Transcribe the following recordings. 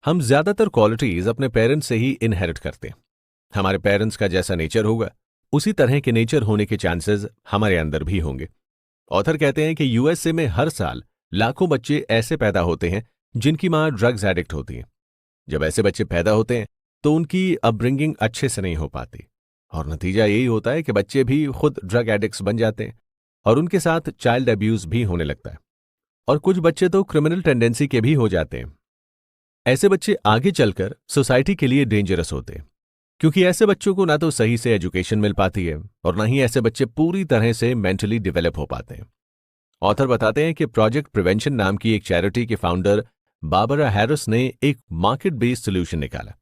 हम ज्यादातर क्वालिटीज अपने पेरेंट्स से ही इनहेरिट करते हैं। हमारे पेरेंट्स का जैसा नेचर होगा, उसी तरह के नेचर होने के चांसेस हमारे अंदर भी होंगे। ऑथर कहते हैं कि यूएसए में हर साल लाखों बच्चे ऐसे पैदा होते हैं जिनकी मां ड्रग्स एडिक्ट होती है। जब ऐसे बच्चे पैदा होते हैं तो उनकी अपब्रिंगिंग अच्छे से नहीं हो पाती, और नतीजा यही होता है कि बच्चे भी खुद ड्रग एडिक्ट्स बन जाते हैं और उनके साथ चाइल्ड अब्यूज भी होने लगता है। और कुछ बच्चे तो क्रिमिनल टेंडेंसी के भी हो जाते हैं। ऐसे बच्चे आगे चलकर सोसाइटी के लिए डेंजरस होते हैं, क्योंकि ऐसे बच्चों को ना तो सही से एजुकेशन मिल पाती है और ना ही ऐसे बच्चे पूरी तरह से मेंटली डेवलप हो पाते हैं। ऑथर बताते हैं कि प्रोजेक्ट प्रिवेंशन नाम की एक चैरिटी के फाउंडर बाबरा हैरिस ने एक मार्केट बेस्ड सोल्यूशन निकाला,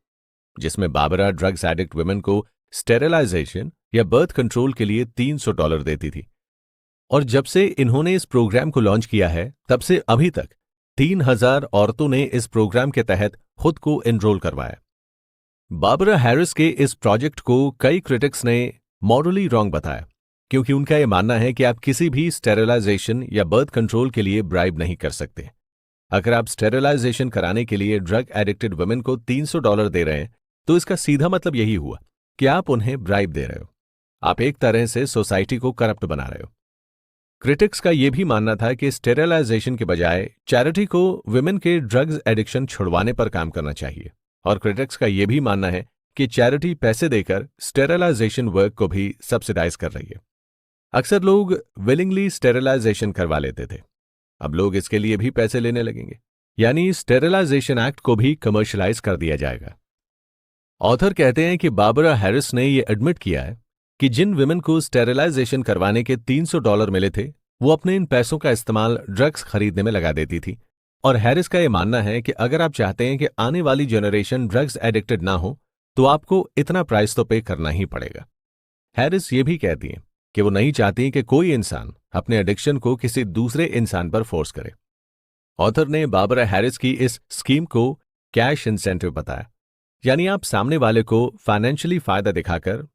जिसमें बाबरा ड्रग्स एडिक्ट वुमेन को स्टेरिलाइजेशन या बर्थ कंट्रोल के लिए $300 देती थी। और जब से इन्होंने इस प्रोग्राम को लॉन्च किया है, तब से अभी तक 3000 औरतों ने इस प्रोग्राम के तहत खुद को एनरोल करवाया। बाबरा हैरिस के इस प्रोजेक्ट को कई क्रिटिक्स ने मॉरली रॉन्ग बताया, क्योंकि उनका यह मानना है कि आप किसी भी स्टेरिलाइजेशन या बर्थ कंट्रोल के लिए ब्राइब नहीं कर सकते। अगर आप स्टेरिलाइजेशन कराने के लिए ड्रग एडिक्टेड वुमेन को $300 दे रहे हैं, तो इसका सीधा मतलब यही हुआ कि आप उन्हें ब्राइब दे रहे हो। आप एक तरह से सोसाइटी को करप्ट बना रहे हो। क्रिटिक्स का यह भी मानना था कि स्टेरिलाइजेशन के बजाय चैरिटी को वुमेन के ड्रग्स एडिक्शन छुड़वाने पर काम करना चाहिए, और क्रिटिक्स का यह भी मानना है कि चैरिटी पैसे देकर स्टेरिलाइजेशन वर्क को भी सब्सिडाइज कर रही है। अक्सर लोग विलिंगली स्टेरिलाइजेशन करवा लेते थे, अब लोग इसके लिए भी पैसे लेने लगेंगे, यानी स्टेरिलाइजेशन एक्ट को भी कमर्शियलाइज कर दिया जाएगा। ऑथर कहते हैं कि बाबरा हैरिस ने यह एडमिट किया है कि जिन विमेन को स्टेरिलाइजेशन करवाने के $300 मिले थे, वो अपने इन पैसों का इस्तेमाल ड्रग्स खरीदने में लगा देती थी। और हैरिस का यह मानना है कि अगर आप चाहते हैं कि आने वाली जनरेशन ड्रग्स एडिक्टेड ना हो, तो आपको इतना प्राइस तो पे करना ही पड़ेगा। हैरिस ये भी कहती हैं कि वो नहीं चाहती कि कोई इंसान अपने एडिक्शन को किसी दूसरे इंसान पर फोर्स करे। ऑथर ने बाबरा हैरिस की इस स्कीम को कैश इंसेंटिव बताया, यानी आप सामने वाले को फाइनेंशियली फायदा दिखाकर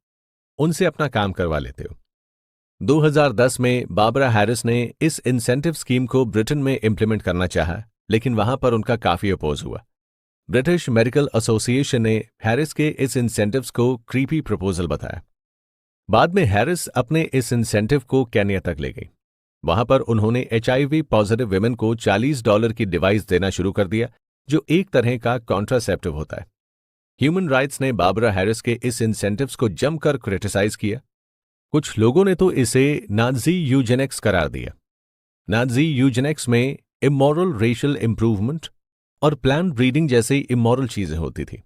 उनसे अपना काम करवा लेते हो। 2010 में बाबरा हैरिस ने इस इंसेंटिव स्कीम को ब्रिटेन में इंप्लीमेंट करना चाहा, लेकिन वहां पर उनका काफी अपोज हुआ। ब्रिटिश मेडिकल एसोसिएशन ने हैरिस के इस इंसेंटिव्स को क्रीपी प्रपोजल बताया। बाद में हैरिस अपने इस इंसेंटिव को केन्या तक ले गई। वहां पर उन्होंने HIV पॉजिटिव विमेन को $40 की डिवाइस देना शुरू कर दिया, जो एक तरह का कॉन्ट्रासेप्टिव होता है। ह्यूमन राइट्स ने बाबरा हैरिस के इस इंसेंटिव्स को जमकर क्रिटिसाइज किया। कुछ लोगों ने तो इसे नाजी यूजेनिक्स करार दिया। नाजी यूजेनिक्स में इमोरल रेशियल इंप्रूवमेंट और प्लान ब्रीडिंग जैसी इमोरल चीजें होती थी।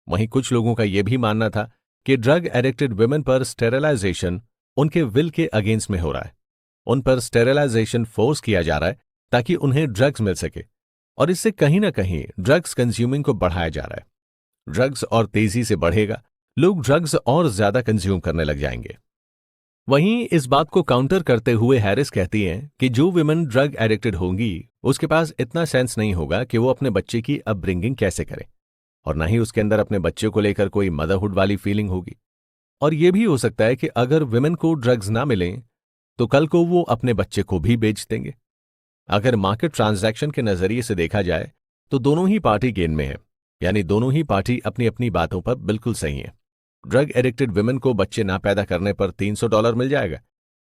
वहीं कुछ लोगों का यह भी मानना था कि ड्रग एडिक्टेड वुमेन पर स्टेरिलाइजेशन उनके विल के अगेंस्ट में हो रहा है। उन पर स्टेरिलाइजेशन फोर्स किया जा रहा है ताकि उन्हें ड्रग्स मिल सके, और इससे कहीं ना कहीं ड्रग्स कंज्यूमिंग को बढ़ाया जा रहा है। ड्रग्स और तेजी से बढ़ेगा, लोग ड्रग्स और ज्यादा कंज्यूम करने लग जाएंगे। वहीं इस बात को काउंटर करते हुए हैरिस कहती हैं कि जो विमेन ड्रग एडिक्टेड होंगी, उसके पास इतना सेंस नहीं होगा कि वो अपने बच्चे की अपब्रिंगिंग कैसे करे, और ना ही उसके अंदर अपने बच्चे को लेकर कोई मदरहुड वाली फीलिंग होगी। और यह भी हो सकता है कि अगर विमेन को ड्रग्स ना मिलें, तो कल को वो अपने बच्चे को भी बेच देंगे। अगर मार्केट ट्रांजैक्शन के नजरिए से देखा जाए तो दोनों ही पार्टी गेन में है, यानी दोनों ही पार्टी अपनी अपनी बातों पर बिल्कुल सही है। ड्रग एडिक्टेड विमेन को बच्चे ना पैदा करने पर $300 मिल जाएगा,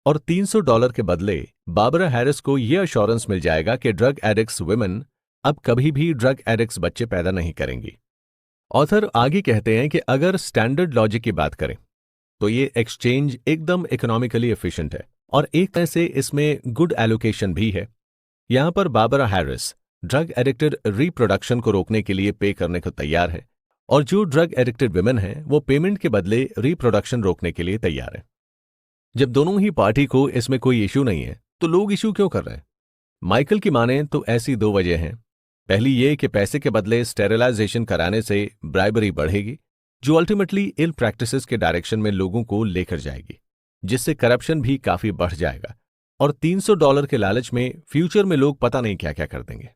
और $300 के बदले बाबरा हैरिस को यह अश्योरेंस मिल जाएगा कि ड्रग एडिक्ट्स विमेन अब कभी भी ड्रग एडिक्ट्स बच्चे पैदा नहीं करेंगी। ऑथर आगे कहते हैं कि अगर स्टैंडर्ड लॉजिक की बात करें तो ये एक्सचेंज एकदम इकोनॉमिकली एफिशिएंट है, और एक तरह से इसमें गुड एलोकेशन भी है। यहां पर Barbara Harris drug addicted reproduction को रोकने के लिए पे करने को तैयार है, और जो ड्रग एडिक्टेड विमेन है वो पेमेंट के बदले रिप्रोडक्शन रोकने के लिए तैयार है। जब दोनों ही पार्टी को इसमें कोई इशू नहीं है, तो लोग इशू क्यों कर रहे हैं? माइकल की माने तो ऐसी दो वजह हैं। पहली ये कि पैसे के बदले स्टेरिलाइजेशन कराने से ब्राइबरी बढ़ेगी, जो अल्टीमेटली इल प्रैक्टिसेस के डायरेक्शन में लोगों को लेकर जाएगी, जिससे करप्शन भी काफी बढ़ जाएगा, और $300 के लालच में फ्यूचर में लोग पता नहीं क्या क्या कर देंगे।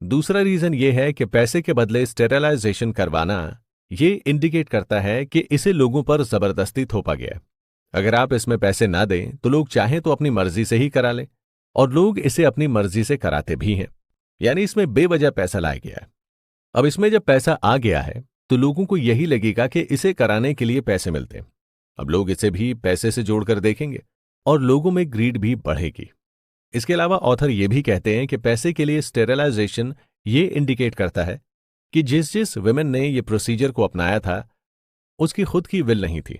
दूसरा रीजन ये है कि पैसे के बदले स्टेरिलाइजेशन करवाना ये इंडिकेट करता है कि इसे लोगों पर जबरदस्ती थोपा गया है। अगर आप इसमें पैसे ना दें तो लोग चाहें तो अपनी मर्जी से ही करा लें, और लोग इसे अपनी मर्जी से कराते भी हैं, यानी इसमें बेवजह पैसा लाया गया है। अब इसमें जब पैसा आ गया है तो लोगों को यही लगेगा कि इसे कराने के लिए पैसे मिलते हैं। अब लोग इसे भी पैसे से जोड़कर देखेंगे और लोगों में ग्रीड भी बढ़ेगी। इसके अलावा ऑथर ये भी कहते हैं कि पैसे के लिए स्टेरिलाइजेशन ये इंडिकेट करता है कि जिस जिस विमेन ने ये प्रोसीजर को अपनाया था उसकी खुद की विल नहीं थी।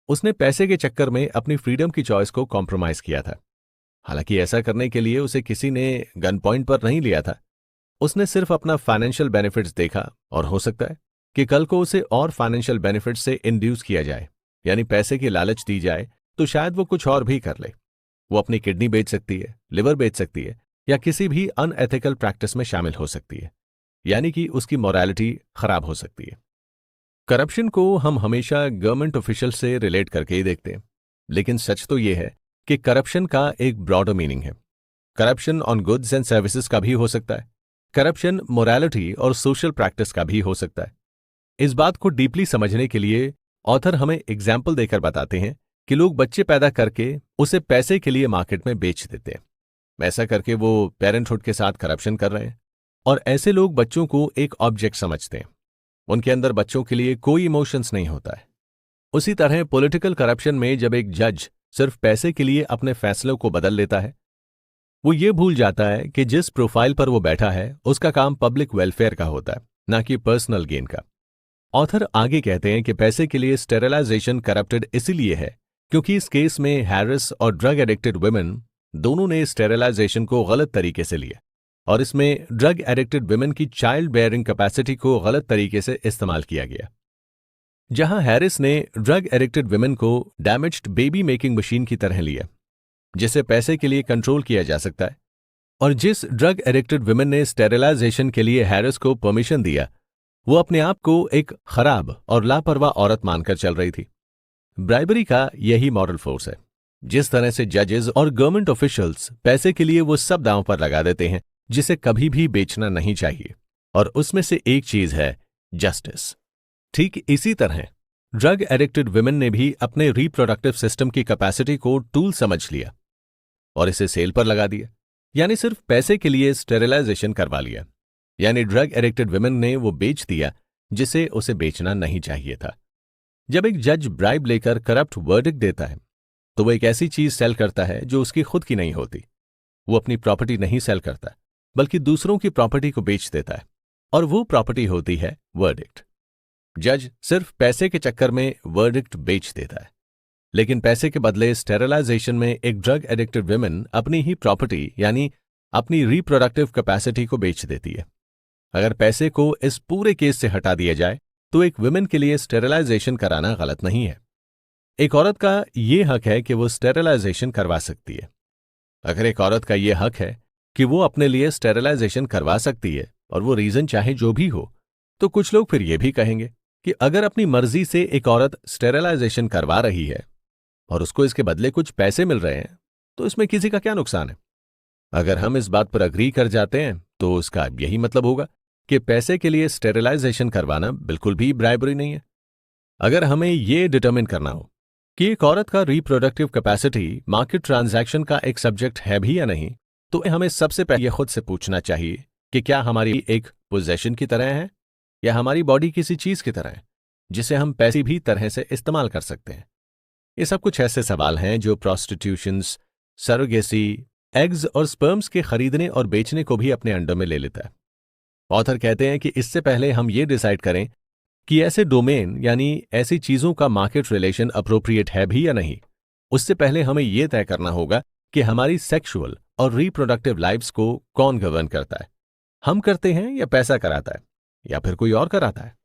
उसने पैसे के चक्कर में अपनी फ्रीडम की चॉइस को कॉम्प्रोमाइज किया था। हालांकि ऐसा करने के लिए उसे किसी ने गन पॉइंट पर नहीं लिया था। उसने सिर्फ अपना फाइनेंशियल बेनिफिट्स देखा और हो सकता है कि कल को उसे और फाइनेंशियल बेनिफिट्स से इंड्यूस किया जाए, यानी पैसे की लालच दी जाए तो शायद वो कुछ और भी कर ले। वो अपनी किडनी बेच सकती है, लिवर बेच सकती है या किसी भी अनएथिकल प्रैक्टिस में शामिल हो सकती है, यानी कि उसकी मोरालिटी खराब हो सकती है। करप्शन को हम हमेशा गवर्नमेंट ऑफिशियल से रिलेट करके ही देखते हैं, लेकिन सच तो यह है कि करप्शन का एक ब्रॉडर मीनिंग है। Corruption on goods and services का भी हो सकता है। करप्शन मोरालिटी और सोशल प्रैक्टिस का भी हो सकता है। इस बात को डीपली समझने के लिए ऑथर हमें एग्जाम्पल देकर बताते हैं कि लोग बच्चे पैदा करके उसे पैसे के लिए मार्केट में बेच देते हैं। ऐसा करके वो पेरेंटहुड के साथ करप्शन कर रहे हैं और ऐसे लोग बच्चों को एक ऑब्जेक्ट समझते हैं। उनके अंदर बच्चों के लिए कोई इमोशंस नहीं होता है। उसी तरह पॉलिटिकल करप्शन में जब एक जज सिर्फ पैसे के लिए अपने फैसलों को बदल लेता है, वो ये भूल जाता है कि जिस प्रोफाइल पर वो बैठा है उसका काम पब्लिक वेलफेयर का होता है, ना कि पर्सनल गेन का। ऑथर आगे कहते हैं कि पैसे के लिए स्टेरिलाइजेशन करप्टेड इसीलिए है क्योंकि इस केस में हैरिस और ड्रग एडिक्टेड वुमेन दोनों ने स्टेरिलाइजेशन को गलत तरीके से लिया और इसमें ड्रग एडिक्टेड वुमेन की चाइल्ड बेयरिंग कैपेसिटी को गलत तरीके से इस्तेमाल किया गया। जहां हैरिस ने ड्रग एडिक्टेड वुमेन को डैमेज्ड बेबी मेकिंग मशीन की तरह लिया जिसे पैसे के लिए कंट्रोल किया जा सकता है, और जिस ड्रग एडिक्टेड वुमेन ने स्टेरिलाइजेशन के लिए हैरिस को परमिशन दिया वो अपने आप को एक खराब और लापरवाह औरत मानकर चल रही थी। ब्राइबरी का यही मॉरल फोर्स है। जिस तरह से जजेस और गवर्नमेंट ऑफिशियल्स पैसे के लिए वो सब दांव पर लगा देते हैं जिसे कभी भी बेचना नहीं चाहिए, और उसमें से एक चीज है जस्टिस। ठीक इसी तरह ड्रग एडिक्टेड वुमेन ने भी अपने रिप्रोडक्टिव सिस्टम की कैपेसिटी को टूल समझ लिया और इसे सेल पर लगा दिया, यानी सिर्फ पैसे के लिए स्टेरिलाइजेशन करवा लिया। यानी ड्रग एडिक्टेड वुमेन ने वो बेच दिया जिसे उसे बेचना नहीं चाहिए था। जब एक जज ब्राइब लेकर करप्ट वर्डिक्ट देता है तो वो एक ऐसी चीज सेल करता है जो उसकी खुद की नहीं होती। वो अपनी प्रॉपर्टी नहीं सेल करता बल्कि दूसरों की प्रॉपर्टी को बेच देता है, और वो प्रॉपर्टी होती है वर्डिक्ट। जज सिर्फ पैसे के चक्कर में वर्डिक्ट बेच देता है, लेकिन पैसे के बदले स्टेरिलाइजेशन में एक ड्रग एडिक्टेड वुमेन अपनी ही प्रॉपर्टी यानी अपनी रिप्रोडक्टिव कैपेसिटी को बेच देती है। अगर पैसे को इस पूरे केस से हटा दिया जाए तो एक वुमेन के लिए स्टेरिलाइजेशन कराना गलत नहीं है। एक औरत का ये हक है कि वो स्टेरिलाइजेशन करवा सकती है। अगर एक औरत का ये हक है कि वो अपने लिए स्टेरिलाइजेशन करवा सकती है और वो रीजन चाहे जो भी हो, तो कुछ लोग फिर ये भी कहेंगे कि अगर अपनी मर्जी से एक औरत स्टेरिलाइजेशन करवा रही है और उसको इसके बदले कुछ पैसे मिल रहे हैं तो इसमें किसी का क्या नुकसान है। अगर हम इस बात पर अग्री कर जाते हैं तो इसका यही मतलब होगा कि पैसे के लिए स्टेरिलाइजेशन करवाना बिल्कुल भी ब्राइबरी नहीं है। अगर हमें यह डिटरमिन करना हो कि एक औरत का रिप्रोडक्टिव कैपेसिटी मार्केट ट्रांजैक्शन का एक सब्जेक्ट है भी या नहीं, तो हमें सबसे पहले खुद से पूछना चाहिए कि क्या हमारी एक पोजेशन की तरह है या हमारी बॉडी किसी चीज की तरह है जिसे हम पैसे भी तरह से इस्तेमाल कर सकते हैं। ये सब कुछ ऐसे सवाल हैं जो प्रोस्टिट्यूशंस, सरोगेसी, एग्स और स्पर्म्स के खरीदने और बेचने को भी अपने अंडर में ले लेता है। ऑथर कहते हैं कि इससे पहले हम ये डिसाइड करें कि ऐसे डोमेन यानी ऐसी चीजों का मार्केट रिलेशन अप्रोप्रिएट है भी या नहीं, उससे पहले हमें यह तय करना होगा कि हमारी सेक्सुअल और रिप्रोडक्टिव लाइफ्स को कौन गवर्न करता है। हम करते हैं या पैसा कराता है या फिर कोई और कराता है।